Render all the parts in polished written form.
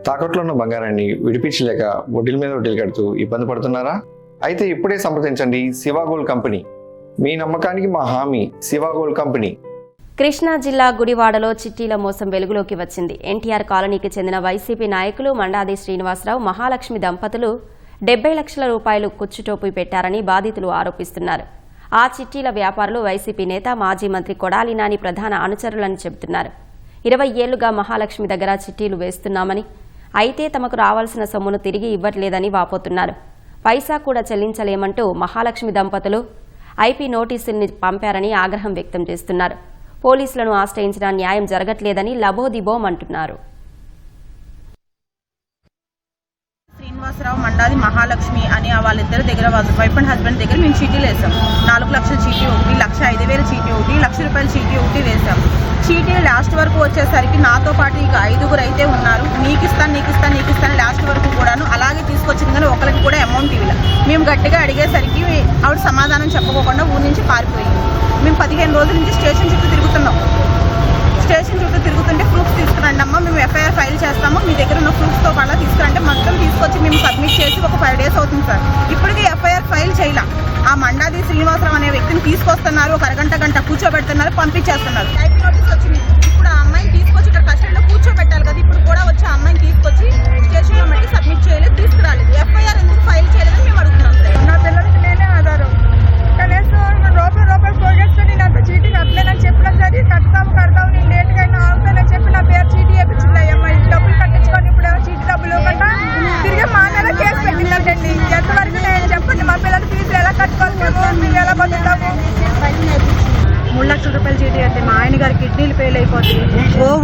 తాకట్లో ఉన్న బంగారాన్ని విడిపించలేక వడ్డీల మీద వడ్డీలు కడుతూ ఇబ్బంది పడుతున్నారా? అయితే ఇప్పుడే సంప్రదించండి శివ గోల్డ్ కంపెనీ. మీ నమ్మకానికి మా హామీ శివ గోల్డ్ కంపెనీ. కృష్ణా జిల్లా గుడివాడలో చిట్టీల మోసం వెలుగులోకి వచ్చింది. ఎన్టీఆర్ కాలనీకి చెందిన వైసీపీ నాయకులు మండాది శ్రీనివాసరావు, మహాలక్ష్మి దంపతులు 70 లక్షల రూపాయలు కుచ్చుటోపి పెట్టారని బాధితులు ఆరోపిస్తున్నారు. ఆ చిట్టీల వ్యాపారులు వైసీపీ నేత, మాజీ మంత్రి కొడాలి నాని ప్రధాన అనుచరులని చెబుతున్నారు. 20 ఏళ్లుగా మహాలక్ష్మి దగ్గర చిట్టీలు వేస్తున్నామని, అయితే తమకు రావాల్సిన సొమ్మును తిరిగి ఇవ్వట్లేదని వాపోతున్నారు. పైసా కూడా చెల్లించలేమంటూ మహాలక్ష్మి దంపతులు ఐపీ నోటీసుల్ని పంపారని ఆగ్రహం వ్యక్తం చేస్తున్నారు. పోలీసులను ఆశ్రయించిన న్యాయం జరగట్లేదని లబోదిబోమంటున్నారు. శ్రీనివాసరావు, మండాది మహాలక్ష్మి అని వాళ్ళిద్దరి దగ్గర, వైఫ్ అండ్ హస్బెండ్ దగ్గర మేము చీటీలు వేసాం. 4 లక్షల చీటీ ఒకటి, 1,05,000 చీటీ ఒకటి, 1,00,000 రూపాయల చీటీ ఒకటి వేసాం. చీటీ లాస్ట్ వరకు వచ్చేసరికి నాతో పాటు ఇక 5గురు అయితే ఉన్నారు. నీకు ఇస్తాను లాస్ట్ వరకు కూడాను అలాగే తీసుకొచ్చింది. కానీ ఒకరికి కూడా అమౌంట్ ఇవ్వలే. మేము గట్టిగా అడిగేసరికి ఆవిడ సమాధానం చెప్పకోకుండా ఊరి నుంచి పారిపోయింది. మేము 15 రోజుల నుంచి స్టేషన్ చుట్టూ తిరుగుతున్నాం. స్టేషన్ చుట్టూ తిరుగుతుంటే ప్రూఫ్స్ తీసుకురండి అమ్మా, మేము ఎఫ్ఐఆర్ ఫైల్ చేస్తాము, మీ దగ్గర ఉన్న ప్రూఫ్స్తో పాటు తీసుకురంటే మొత్తం తీసుకొచ్చి మేము సబ్మిట్ చేసి ఒక 5 days అవుతుంది సార్. ఇప్పటికీ ఎఫ్ఐఆర్ ఫైల్ చేయలే. ఆ మండాది శ్రీనివాసరావు అనే వ్యక్తిని తీసుకొస్తున్నారు, ఒక గంట కూర్చోబెడుతున్నారు, పంపించేస్తున్నారు. ఐపీ నోటీస్ వచ్చింది. ఇప్పుడు ఆ అమ్మాయిని తీసుకొచ్చి ఇక్కడ కస్టడీలో కూర్చోబెట్టాలి కదా. ఇప్పుడు కూడా వచ్చి ఆ అమ్మాయిని తీసుకొచ్చి స్టేషన్లో మట్టి సబ్మిట్ చేయలేదు, తీసుకురాలేదు. ఎఫ్ఐఆర్ ఎందుకు ఫైల్ చేయలేదని మేము అడుగుతున్నాం సార్. నా పిల్లలకి నేనే ఆధారం. కనీసం రూపాయి పోగేసుకొని నాకు చీటీ కట్టలేదని చెప్పినా సరే కడతాము నేను లేట్గా అయినా ఆగుతానని చెప్పి నా పేరు చీటీ వేయించుకున్నాయమ్మా. డబ్బులు కట్టించుకొని ఇప్పుడేమో చీటీ డబ్బులు కట్టా తిరిగి మా నెల కేసు పెట్టిందండి. ఎంతవరకు నేను చెప్పండి, మా పిల్లల ఫీజులు ఎలా కట్టుకోవాలి, మేము ఎలా బతుకుతాము? 3 లక్షల రూపాయల చీటీ అంటే మా ఆయన గారి కిడ్నీలు ఫెయిల్ అయిపోతాయి.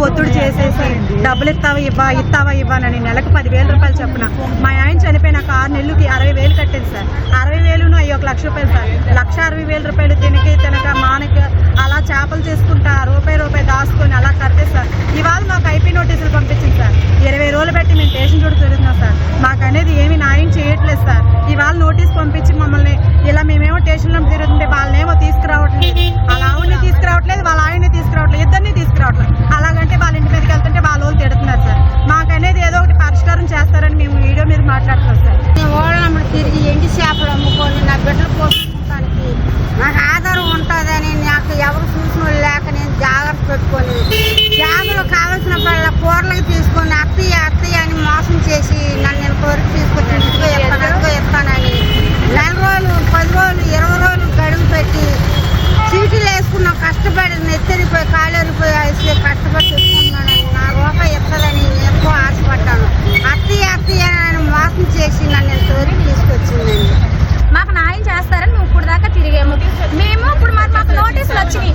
ఒత్తిడి చేసేసి డబ్బులు ఇస్తావా ఇవ్వనని నెలకు 10,000 రూపాయలు చెప్పిన. మా ఆయన చనిపోయినాక 6 నెలలకి 60,000 కట్టింది సార్. 60,000 అయ్యి 1 లక్ష రూపాయలు సార్. 1,60,000 రూపాయలు తినక మానకి అలా చేపలు చేసుకుంటా రూపాయి దాచుకొని అలా కడితే సార్ ఇవాళ మాకు ఐపీ నోటీసులు పంపించింది సార్. 20 రోజులు బట్టి మేము స్టేషన్ చూడు తిరుగుతున్నాం సార్. మాకు అనేది ఏమి న్యాయం చేయట్లేదు సార్. ఇవాళ నోటీస్ పంపించి మమ్మల్ని ఇలా మేమేమో స్టేషన్లో తిరుగుతుంటే వాళ్ళనేమో తీసుకురావట్లేదు, వాళ్ళ ఆవిడని తీసుకురావట్లేదు, వాళ్ళ ఆయన్ని తీసుకురావట్లేదు, ఇద్దరిని తీసుకురావట్లేదు. అలాగంటే వాళ్ళ ఇంటి మీదకి వెళ్తుంటే వాళ్ళ వాళ్ళు తిడుతున్నారు సార్. మాకు అనేది ఏదో ఒకటి పరిష్కారం చేస్తారని మేము వీడియో మీద మాట్లాడుతున్నాం సార్. ఓడనప్పుడు తిరిగి ఎండి చేపలు అమ్ముకొని నా బిడ్డలు పోషించడానికి నాకు ఆధారం ఉంటుందని నాకు ఎవరు చూసిన లేక నేను జాగ్రత్త పెట్టుకొని జాబులో కావాల్సినప్పుడల్లా కూరలకు తీసుకొని అత్తయ్య అని మోసం చేసి నన్ను నేను కోరిక తీసుకొచ్చి ఇదిగో ఇస్తానని 4 రోజులు, 10 రోజులు, 20 రోజులు గడువు పెట్టి చీటీలు వేసుకున్నాం. కష్టపడి నెత్తరిపోయి కాలేరిపోయి కష్టపడి తెచ్చుకుంటున్నానని నా రూపాయి ఇస్తుందని ఎక్కువ ఆశపడ్డాను. అత్తయ్య అని మోసం చేసి నన్ను ఎంతవరకు తీసుకొచ్చిందండి. మాకు న్యాయం చేస్తారని మేము ఇప్పుడు దాకా తిరిగాము. మేము ఇప్పుడు మాకు నోటీసులు వచ్చినాయి.